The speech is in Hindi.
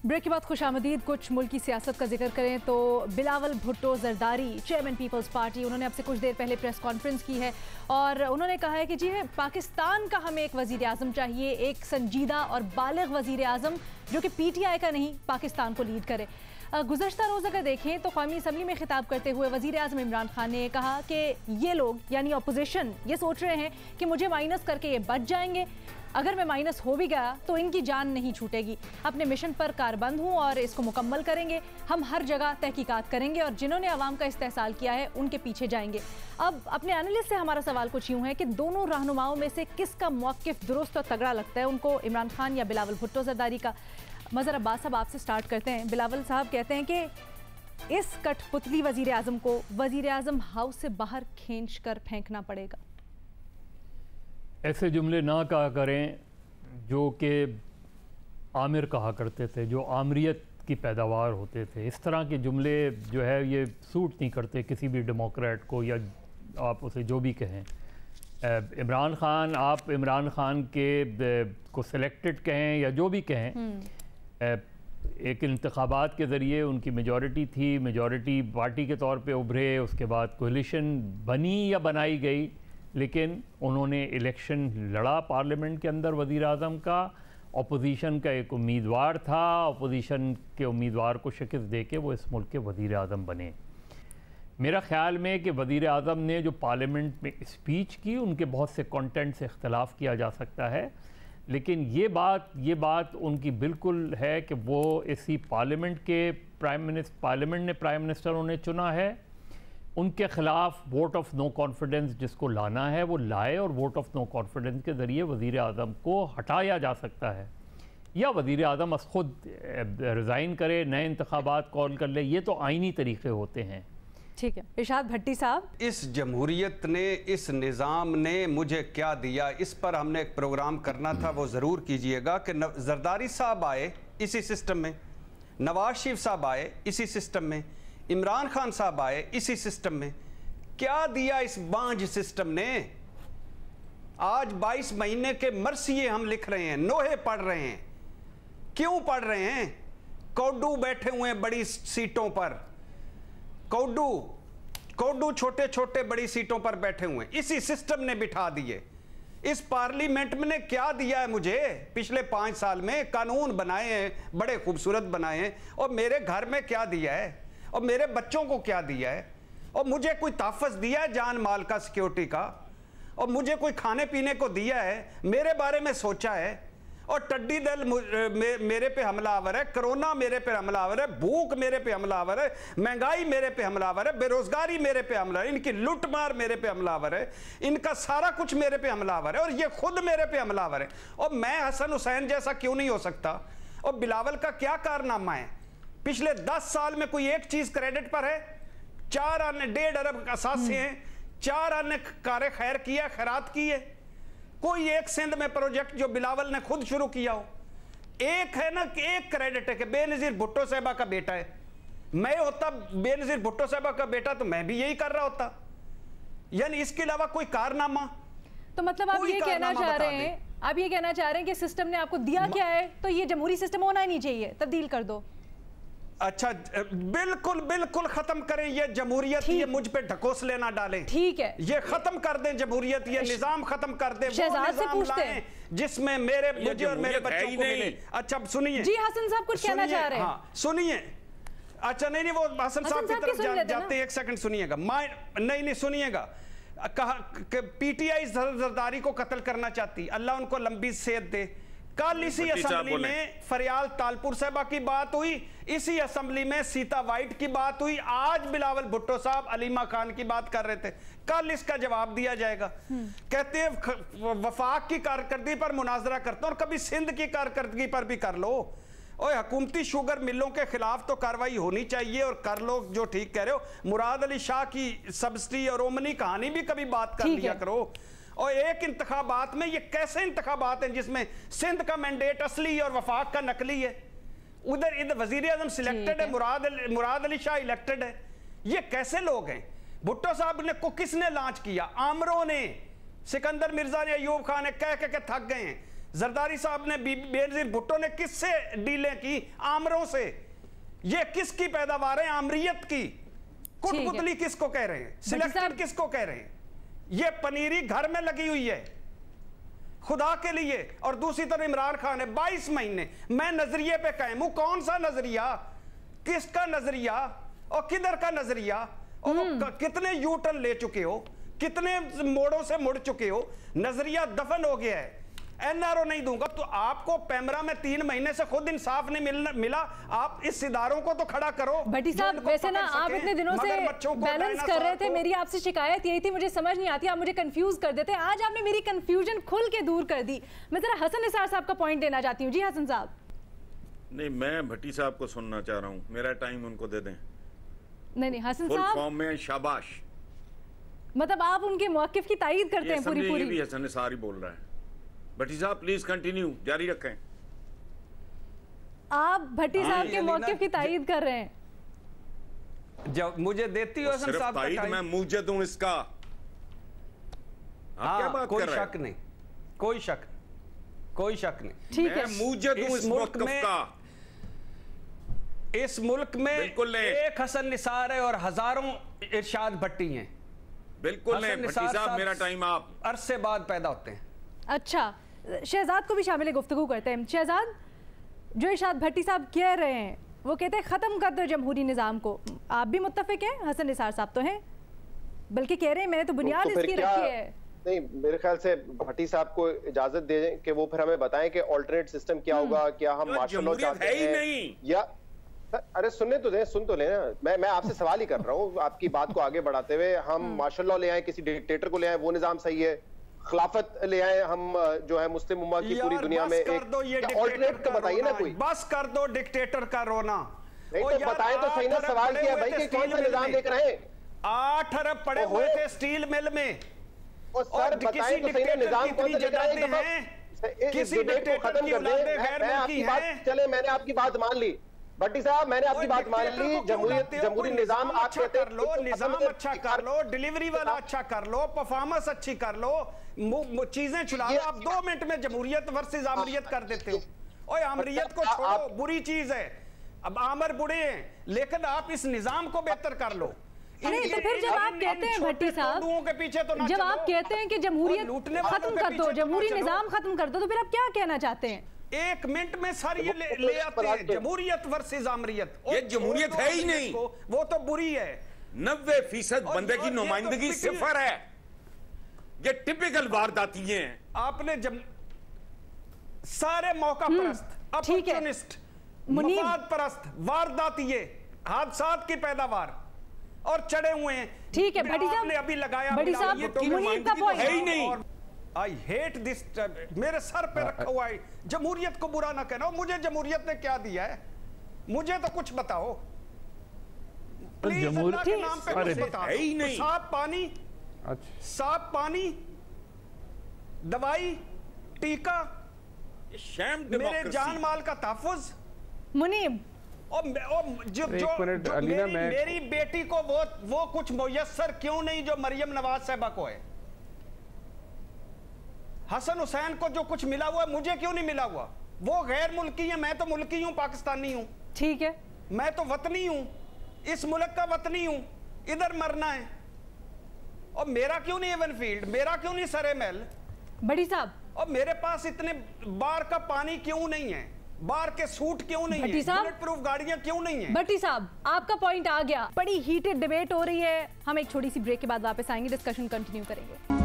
ब्रेक के बाद खुशामदीद। कुछ मुल्क की सियासत का जिक्र करें तो बिलावल भुट्टो जरदारी, चेयरमैन पीपल्स पार्टी, उन्होंने अब से कुछ देर पहले प्रेस कॉन्फ्रेंस की है और उन्होंने कहा है कि जी पाकिस्तान का हमें एक वजीर आज़म चाहिए, एक संजीदा और बालिग वजीर आज़म जो कि PTI का नहीं, पाकिस्तान को लीड करे। गुज़श्ता रोज़ अगर देखें तो कौमी असम्बली में खिताब करते हुए वज़ीर आज़म इमरान खान ने कहा कि ये लोग यानी अपोजिशन ये सोच रहे हैं कि मुझे माइनस करके ये बच जाएंगे, अगर मैं माइनस हो भी गया तो इनकी जान नहीं छूटेगी। अपने मिशन पर कारबंद हूँ और इसको मुकम्मल करेंगे। हम हर जगह तहकीकात करेंगे और जिन्होंने अवाम का इस्तेहसाल किया है उनके पीछे जाएंगे। अब अपने एनालिस्ट से हमारा सवाल कुछ यूँ है कि दोनों रहनुमाओं में से किसका मौक़िफ़ दुरुस्त और तगड़ा लगता है उनको, इमरान खान या बिलावल भुट्टो जरदारी का? मज़हर अब्बास साहब आपसे स्टार्ट करते हैं। बिलावल साहब कहते हैं कि इस कठपुतली वज़ीर आज़म को वज़ीर आज़म हाउस से बाहर खींच कर फेंकना पड़ेगा। ऐसे जुमले ना कहा करें जो कि आमिर कहा करते थे, जो आमरियत की पैदावार होते थे। इस तरह के जुमले जो है ये सूट नहीं करते किसी भी डेमोक्रेट को, या आप उसे जो भी कहें। इमरान खान, आप इमरान खान के को सिलेक्टेड कहें या जो भी कहें, एक इंतखाबात के ज़रिए उनकी मेजॉरिटी थी, मेजॉरिटी पार्टी के तौर पे उभरे, उसके बाद कोलिशन बनी या बनाई गई, लेकिन उन्होंने इलेक्शन लड़ा पार्लियामेंट के अंदर वज़ीर आज़म का। अपोजिशन का एक उम्मीदवार था, अपोजिशन के उम्मीदवार को शिकस्त दे के वो इस मुल्क के वज़ीर आज़म बने। मेरा ख़्याल में कि वज़ीर आज़म ने जो पार्लियामेंट में स्पीच की, उनके बहुत से कंटेंट से इख्तलाफ किया जा सकता है, लेकिन ये बात उनकी बिल्कुल है कि वो इसी पार्लियामेंट ने प्राइम मिनिस्टर उन्हें चुना है, उनके ख़िलाफ़ वोट ऑफ नो कॉन्फिडेंस जिसको लाना है वो लाए, और वोट ऑफ नो कॉन्फिडेंस के ज़रिए वज़ीर आज़म को हटाया जा सकता है, या वज़ीर आज़म ख़ुद रिज़ाइन करे, नए इंतखाबात कॉल कर ले। ये तो आइनी तरीक़े होते हैं। ठीक है, इरशाद भट्टी साहब। इस जमहूरियत ने, इस निज़ाम ने मुझे क्या दिया, इस पर हमने एक प्रोग्राम करना था, वो ज़रूर कीजिएगा कि जरदारी साहब आए इसी सिस्टम में, नवाज शरीफ साहब आए इसी सिस्टम में, इमरान खान साहब आए इसी सिस्टम में। क्या दिया इस बांझ सिस्टम ने? आज 22 महीने के मरसिए हम लिख रहे हैं, नोहे पढ़ रहे हैं। क्यों पढ़ रहे हैं? कौडू बैठे हुए हैं बड़ी सीटों पर, कौडू छोटे छोटे बड़ी सीटों पर बैठे हुए, इसी सिस्टम ने बिठा दिए। इस पार्लियामेंट में ने क्या दिया है मुझे? पिछले 5 साल में कानून बनाए हैं, बड़े खूबसूरत बनाए हैं, और मेरे घर में क्या दिया है, और मेरे बच्चों को क्या दिया है, और मुझे कोई तहफ़्फ़ुज़ दिया है जान माल का, सिक्योरिटी का, और मुझे कोई खाने पीने को दिया है, मेरे बारे में सोचा है? और टड्डी दल मेरे पे हमलावर है, कोरोना मेरे पे हमलावर है, भूख मेरे पे हमलावर है, महंगाई मेरे पे हमलावर है, बेरोजगारी मेरे पे हमलावर है, इनकी लूट मार मेरे पे हमलावर है, इनका सारा कुछ मेरे पे हमलावर है, और ये खुद मेरे पे हमलावर है। और मैं हसन हुसैन जैसा क्यों नहीं हो सकता? और बिलावल का क्या कारनामा है? पिछले 10 साल में कोई एक चीज क्रेडिट पर है? 1.5 अरब असासे हैं, 4 अन्य कार्य खैर किया, खैरात की है। कोई एक सिंध में प्रोजेक्ट जो बिलावल ने खुद शुरू किया हो? एक है ना कि एक क्रेडिट है कि बेनज़ीर भुट्टो साहबा का बेटा है। मैं होता बेनज़ीर भुट्टो साहबा का बेटा तो मैं भी यही कर रहा होता। यानी इसके अलावा कोई कारनामा? तो मतलब आप ये कहना चाह रहे हैं, कि सिस्टम ने आपको दिया क्या है, तो ये जमहूरी सिस्टम होना ही नहीं चाहिए, तब्दील कर दो। अच्छा, बिल्कुल बिल्कुल खत्म करें ये जमहूरियत, ये मुझ पे ढकोस लेना डालें। ठीक है, ये खत्म कर दें जमहूरियत, ये निजाम खत्म कर दें, वो निजाम लाएं जिसमें मुझे और मेरे बच्चों को मिले। अच्छा सुनिए जी, हसन साहब कुछ कहना चाह रहे हैं। हाँ सुनिए। अच्छा नहीं वो हसन साहब की तरफ जाते हैं, 1 सेकंड सुनिएगा। नहीं सुनिएगा। कहा कि PTI जरदारी को कत्ल करना चाहती, अल्लाह उनको लंबी सेहत दे। कल इसी असेंबली में फरियाल तालपुर साहबा की बात हुई, इसी असेंबली में सीता वाइट की बात हुई, आज बिलावल भुट्टो साहब अलीमा खान की बात कर रहे थे। कल इसका जवाब दिया जाएगा। कहते हैं वफाक की कारकर्दगी पर मुनाजरा करते हैं, और कभी सिंध की कारकर्दगी पर भी कर लो। और हुकूमती शुगर मिलों के खिलाफ तो कार्रवाई होनी चाहिए, और कर लो जो ठीक कह रहे हो। मुराद अली शाह की सब्सिडी और ओमनी कहानी भी कभी बात कर लिया करो। और एक इंतखाबात में, ये कैसे इंतखाबात हैं जिसमें सिंध का मैंडेट असली और वफाक का नकली है? उधर इधर वजीर आजम सिलेक्टेड है, मुराद अली शाह इलेक्टेड है। ये कैसे लोग हैं? भुट्टो साहब ने को किसने लॉन्च किया? आमरों ने, सिकंदर मिर्जा ने, अयूब खान ने कह के थक गए हैं। जरदारी साहब ने, बेनजीर भुट्टो ने किससे डीलें की? आमरों से। ये किसकी पैदावार है? आमरियत की। कुटपुतली किसको कह रहे हैं? सिलेक्टेड किसको कह रहे हैं? ये पनीरी घर में लगी हुई है खुदा के लिए। और दूसरी तरफ इमरान खान है 22 महीने। मैं नजरिए पे कायम हूं। कौन सा नजरिया? किसका नजरिया? और किधर का नजरिया? और कितने यू टर्न ले चुके हो? कितने मोड़ों से मुड़ चुके हो? नजरिया दफन हो गया है। एनआरओ नहीं दूंगा तो आपको पैमरा में 3 महीने से खुद इंसाफ नहीं मिला। आप इस इदारों को तो खड़ा करो। भट्टी साहब, वैसे ना आप इतने दिनों से बैलेंस कर रहे थे। मेरी आपसे शिकायत यही थी, मुझे समझ नहीं आती, आप मुझे कंफ्यूज कर देते। आज आपने मेरी कंफ्यूजन खुल के दूर कर दी। मैं जरा हसन निसार साहब का पॉइंट लेना चाहती हूँ। जी हसन साहब। नहीं, मैं भट्टी साहब को सुनना चाह रहा हूँ, मेरा टाइम उनको दे दें। नहीं हसन फुल साहब फॉर्म में शाबाश। मतलब आप उनके मौकिफ की तायीद करते हैं पूरी? ये भी हसन निसार ही बोल रहा है। भट्टी साहब प्लीज कंटिन्यू, जारी रखें। आप भट्टी साहब के मौकिफ की तायीद कर रहे हैं? जब मुझे देती हो हसन साहब तायीद, मैं मुजद हूं इसका। आप क्या बात कर रहे हैं? कोई शक नहीं, कोई शक, कोई शक नहीं। ठीक है, मैं मुजद हूं इस मौकिफ का। इस मुल्क में एक हसन निसार है और हजारों इरशाद भट्टी हैं। बिल्कुल नहीं भट्टी साहब, मेरा टाइम आप अरसे बाद पैदा होते हैं। अच्छा, शहजाद को भी शामिल गुफ्तगू करते हैं। शहजाद, जो इरशाद भट्टी साहब कह रहे हैं वो कहते हैं ख़त्म कर दो जमहूरी निज़ाम को, आप भी मुत्तफिक हैं? हसन निसार साहब तो हैं, बल्कि कह रहे हैं मैंने तो बुनियाद इसकी रखी है। नहीं, मेरे ख्याल से भट्टी साहब को इजाजत दें कि वो फिर हमें बताएं कि ऑल्टरनेट सिस्टम क्या होगा। क्या हम मार्शल लॉ चाहते हैं या अरे सुनने तो दें, सुन तो लेना। मैं आपसे सवाल ही कर रहा हूँ, आपकी बात को आगे बढ़ाते हुए। हम मार्शल लॉ ले आए, किसी डिक्टेटर को ले आए, वो निजाम सही है? खिलाफत ले आए हम, जो है मुस्लिम उम्मा की पूरी दुनिया में एक ऑल्टरनेट तो बताइए ना कोई। बस कर दो डिक्टेटर का रोना। नहीं तो बताएं तो सही ना, सवाल किया भाई कि कौन सा निजाम लेकर आए? 8 अरब पड़े हुए थे स्टील मिल में। और सर बताएं तो सही ना, निजाम कौन सा लेकर आए? किसी डिक्टेटर को खत्म कर दे। मैं आपकी बात, चले मैंने आपकी बात मान ली भट्टी साहब, मैंने आपकी बात मान ली। जमहूरी निजाम आप कहते कर लो, निजाम अच्छा कर लो, डिलीवरी वाला अच्छा कर लो, परफॉर्मेंस अच्छी कर लो, चीजें छुड़ा लो। आप 2 मिनट में जमहूरियत वर्सेस आमरियत कर देते हो। ओए आमरियत को छोड़ो, बुरी चीज है। अब आमर बुरे हैं, लेकिन आप इस निजाम को बेहतर कर लो। नहीं तो फिर जब आप कहते हैं भट्टी साहब के पीछे तो जब आप कहते हैं कि जमहूरियत खत्म कर दो, जमहूरी निजाम खत्म कर दो, तो फिर आप क्या कहना चाहते हैं? 1 मिनट में सर ये ले आते हैं जमहूरियत वर्सेस आमरियत। ये जमहूरियत है ही नहीं, वो तो बुरी है। 90% बंदे की नुमाइंदगी सिफर है। ये टिपिकल वारदाती हैं। आपने जब सारे मौका परस्त, अपॉर्चुनिस्ट, मुफाद परस्त, वारदाती हादसात की पैदावार और चढ़े हुए हैं। ठीक है भट्टी साहब ने अभी लगाया, भट्टी साहब ये तो है ही नहीं। आई हेट दिस, मेरे सर पे रखा हुआ है। जमहूरियत को बुरा ना कहना। मुझे जमहूरियत ने क्या दिया है? मुझे तो कुछ बताओ प्लीज, अल्लाह के नाम पे कुछ बताओ। है ही नहीं। साफ पानी, साफ पानी, दवाई, टीका, मेरे जान माल का तहफ़्फ़ुज़। मुनीब, जो मेरी बेटी को वो कुछ मुयस्सर क्यों नहीं जो मरियम नवाज साहबा को है? हसन हुसैन को जो कुछ मिला हुआ है मुझे क्यों नहीं मिला हुआ? वो गैर मुल्की है, मैं तो मुल्की हूं, पाकिस्तानी हूं। ठीक है, मैं तो वतनी हूं, इस मुल्क का वतनी हूं, इधर मरना है। और मेरा क्यों नहीं एवन फील्ड? मेरा क्यों नहीं सरे महल? बड़ी साहब, और मेरे पास इतने बार का पानी क्यों नहीं है? बार के सूट क्यों नहीं है? बुलेट प्रूफ गाड़ियां क्यों नहीं है? भट्टी साहब, आपका पॉइंट आ गया। बड़ी हीटेड डिबेट हो रही है। हम एक छोटी सी ब्रेक के बाद वापस आएंगे, डिस्कशन कंटिन्यू करेंगे।